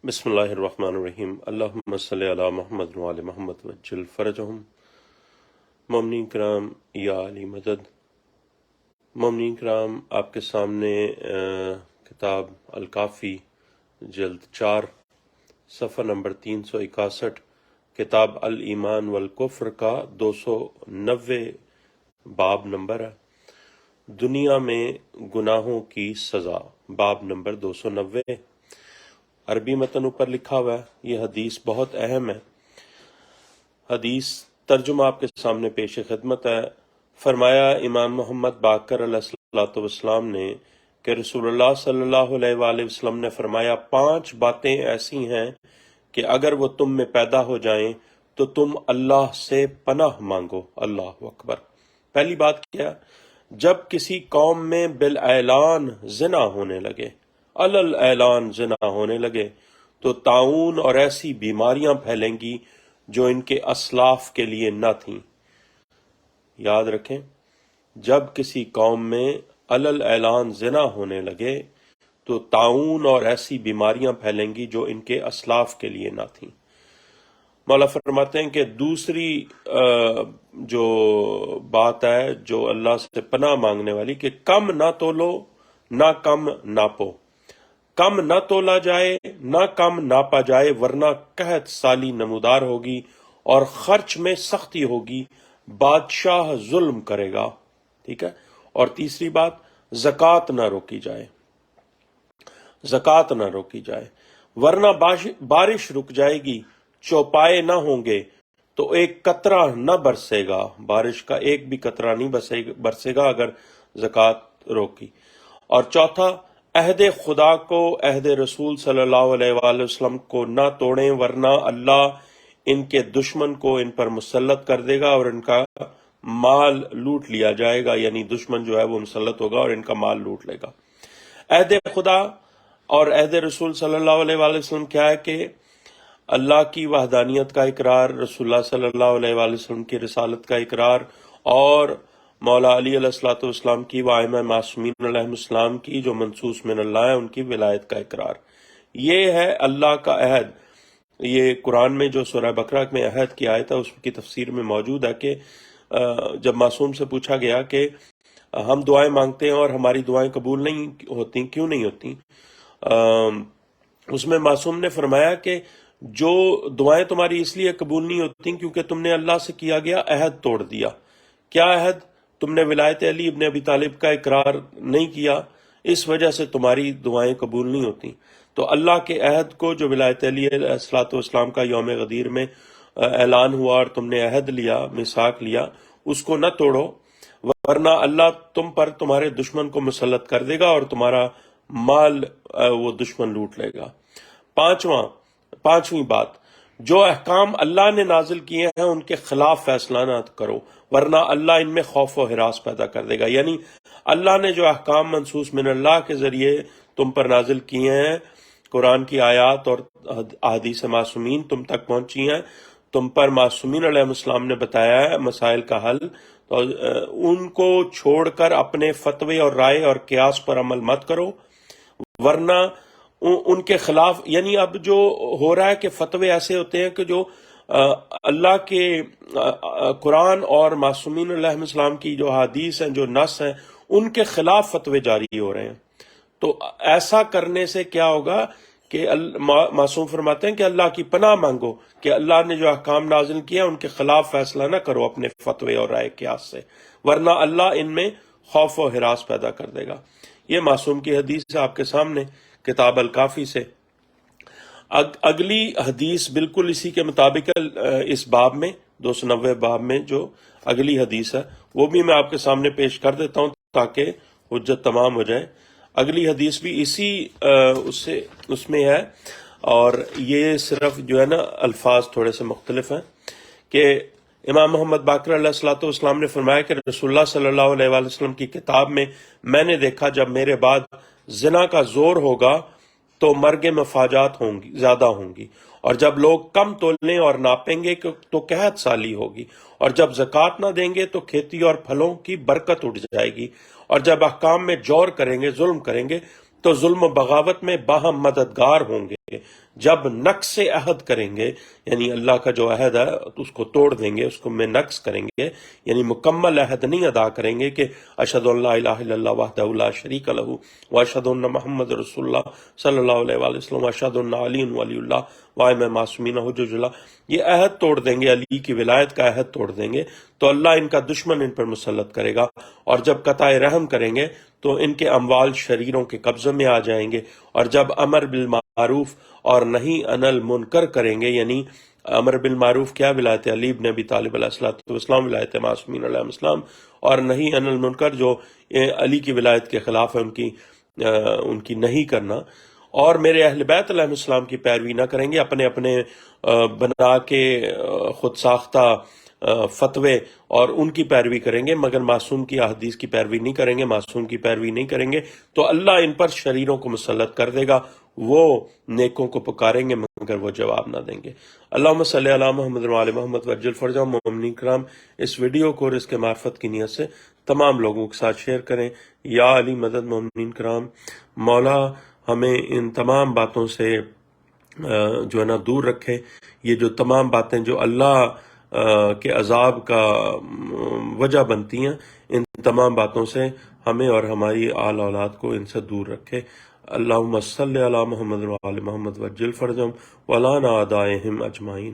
بسم اللہ الرحمن الرحیم اللہم صلی علی محمد وعلی محمد وجل فرجہم۔ مومنین کرام یا علی مدد۔ مومنین کرام، آپ کے سامنے کتاب الکافی جلد 4 صفحہ نمبر 361 کتاب الایمان والکفر کا 290 باب نمبر ہے، دنیا میں گناہوں کی سزا، باب نمبر 290۔ عربی متن اوپر لکھا ہوا ہے، یہ حدیث بہت اہم ہے۔ حدیث ترجمہ آپ کے سامنے پیش خدمت ہے۔ فرمایا امام محمد باقر علیہ الصلوۃ والسلام نے کہ رسول اللہ صلی اللہ علیہ وآلہ وسلم نے فرمایا 5 باتیں ایسی ہیں کہ اگر وہ تم میں پیدا ہو جائیں تو تم اللہ سے پناہ مانگو۔ اللہ اکبر۔ پہلی بات کیا؟ جب کسی قوم میں بالاعلان زنا ہونے لگے، علل اعلان زنا ہونے لگے، تو طاعون اور ایسی بیماریاں پھیلیں گی جو ان کے اسلاف کے لیے نہ تھیں۔ یاد رکھیں، جب کسی قوم میں علل اعلان زنا ہونے لگے تو طاعون اور ایسی بیماریاں پھیلیں گی جو ان کے اسلاف کے لیے نہ تھیں۔ مولا فرماتے ہیں کہ دوسری جو بات ہے جو اللہ سے پناہ مانگنے والی، کہ کم نہ تولو نہ کم ناپو، کم نہ تولا جائے نہ کم ناپا جائے، ورنہ قحط سالی نمودار ہوگی اور خرچ میں سختی ہوگی، بادشاہ ظلم کرے گا۔ ٹھیک ہے۔ اور تیسری بات، زکوٰۃ نہ روکی جائے، زکوٰۃ نہ روکی جائے، ورنہ بارش رک جائے گی، چوپائے نہ ہوں گے تو ایک قطرہ نہ برسے گا، بارش کا ایک بھی قطرہ نہیں برسے گا اگر زکوٰۃ روکی۔ اور چوتھا، عہد خدا کو، عہد رسول صلی اللہ علیہ وآلہ وسلم کو نہ توڑیں، ورنہ اللہ ان کے دشمن کو ان پر مسلط کر دے گا اور ان کا مال لوٹ لیا جائے گا، یعنی دشمن جو ہے وہ مسلط ہوگا اور ان کا مال لوٹ لے گا۔ عہد خدا اور عہد رسول صلی اللہ علیہ وآلہ وسلم کیا ہے؟ کہ اللہ کی وحدانیت کا اقرار، رسول اللہ صلی اللہ علیہ وآلہ وسلم کی رسالت کا اقرار، اور مولا علی علیہ الصلوۃ والسلام کی وائمہ معصومین علیہ السلام کی جو منصوص من اللہ ہے ان کی ولایت کا اقرار۔ یہ ہے اللہ کا عہد۔ یہ قرآن میں جو سورہ بقرہ میں عہد کی آیت ہے اس کی تفسیر میں موجود ہے کہ جب معصوم سے پوچھا گیا کہ ہم دعائیں مانگتے ہیں اور ہماری دعائیں قبول نہیں ہوتی، کیوں نہیں ہوتی؟ اس میں معصوم نے فرمایا کہ جو دعائیں تمہاری اس لیے قبول نہیں ہوتی کیونکہ تم نے اللہ سے کیا گیا عہد توڑ دیا۔ کیا عہد؟ تم نے ولایت علی ابن ابی طالب کا اقرار نہیں کیا، اس وجہ سے تمہاری دعائیں قبول نہیں ہوتی۔ تو اللہ کے عہد کو، جو ولایت علی علیہ الصلوۃ والسلام کا یوم غدیر میں اعلان ہوا اور تم نے عہد لیا، میثاق لیا، اس کو نہ توڑو، ورنہ اللہ تم پر تمہارے دشمن کو مسلط کر دے گا اور تمہارا مال وہ دشمن لوٹ لے گا۔ پانچویں بات، جو احکام اللہ نے نازل کیے ہیں ان کے خلاف فیصلہ نہ کرو، ورنہ اللہ ان میں خوف و ہراس پیدا کر دے گا۔ یعنی اللہ نے جو احکام منصوص من اللہ کے ذریعے تم پر نازل کیے ہیں، قرآن کی آیات اور احادیث معصومین تم تک پہنچی ہیں، تم پر معصومین علیہ السلام نے بتایا ہے مسائل کا حل، تو ان کو چھوڑ کر اپنے فتوے اور رائے اور قیاس پر عمل مت کرو، ورنہ ان کے خلاف، یعنی اب جو ہو رہا ہے کہ فتوے ایسے ہوتے ہیں کہ جو اللہ کے قرآن اور معصومین علیہ السلام کی جو حدیث ہیں، جو نص ہیں، ان کے خلاف فتوے جاری ہو رہے ہیں۔ تو ایسا کرنے سے کیا ہوگا کہ معصوم فرماتے ہیں کہ اللہ کی پناہ مانگو کہ اللہ نے جو احکام نازل کیا ان کے خلاف فیصلہ نہ کرو اپنے فتوے اور رائے قیاس سے، ورنہ اللہ ان میں خوف و ہراس پیدا کر دے گا۔ یہ معصوم کی حدیث ہے آپ کے سامنے کتاب الکافی سے۔ اگلی حدیث بالکل اسی کے مطابق اس باب میں 290 باب میں جو اگلی حدیث ہے وہ بھی میں آپ کے سامنے پیش کر دیتا ہوں تاکہ حجت تمام ہو جائے۔ اگلی حدیث بھی اسی اس میں ہے، اور یہ صرف جو ہے نا الفاظ تھوڑے سے مختلف ہیں، کہ امام محمد باقر علیہ الصلوۃ والسلام نے فرمایا کہ رسول اللہ صلی اللہ علیہ وآلہ وسلم کی کتاب میں نے دیکھا جب میرے بعد زنا کا زور ہوگا تو مرگ مفاجات زیادہ ہوں گی، اور جب لوگ کم تولنے اور ناپیں گے تو قحط سالی ہوگی، اور جب زکوٰۃ نہ دیں گے تو کھیتی اور پھلوں کی برکت اٹھ جائے گی، اور جب احکام میں جور کریں گے، ظلم کریں گے، تو ظلم و بغاوت میں باہم مددگار ہوں گے، جب نقص عہد کریں گے یعنی اللہ کا جو عہد ہے تو اس کو توڑ دیں گے، اس کو میں نقص کریں گے، یعنی مکمل عہد نہیں ادا کریں گے کہ اشہد ان لا الہ الا اللہ وحدہ لا شریک لہ واشہد ان محمد رسول اللہ صلی اللہ علیہ وآلہ وسلم واشہد ان علی ولی اللہ وائمہ معصومین حجج اللہ، یہ عہد توڑ دیں گے، علی کی ولایت کا عہد توڑ دیں گے تو اللہ ان کا دشمن ان پر مسلط کرے گا، اور جب قطع رحم کریں گے تو ان کے اموال شریروں کے قبضے میں آ جائیں گے، اور جب امر بالمعروف اور نہیں عن المنکر کریں گے، یعنی امر بالمعروف کیا؟ ولایت علی بن ابی طالب علیہ السلام، ولایت معصومین علیہ السلام، اور نہیں عن المنکر جو علی کی ولایت کے خلاف ہے ان کی نہیں کرنا، اور میرے اہل بیت علیہ السلام کی پیروی نہ کریں گے، اپنے اپنے بنا کے خود ساختہ فتوے اور ان کی پیروی کریں گے، مگر معصوم کی احادیث کی پیروی نہیں کریں گے، معصوم کی پیروی نہیں کریں گے تو اللہ ان پر شریروں کو مسلط کر دے گا، وہ نیکوں کو پکاریں گے مگر وہ جواب نہ دیں گے۔ اللہم صلی علی محمد وعلی محمد وعجل فرجہم۔ مومنین کرام، اس ویڈیو کو اور اس کے معرفت کی نیت سے تمام لوگوں کے ساتھ شیئر کریں۔ یا علی مدد۔ مومنین کرام، مولا ہمیں ان تمام باتوں سے جو ہے نا دور رکھے، یہ جو تمام باتیں جو اللہ کے عذاب کا وجہ بنتی ہیں، ان تمام باتوں سے ہمیں اور ہماری آل اولاد کو ان سے دور رکھے۔ اللہم صلی علی محمد وعلی محمد وعجل فرجہم وعلی اعدائہم اجمعین۔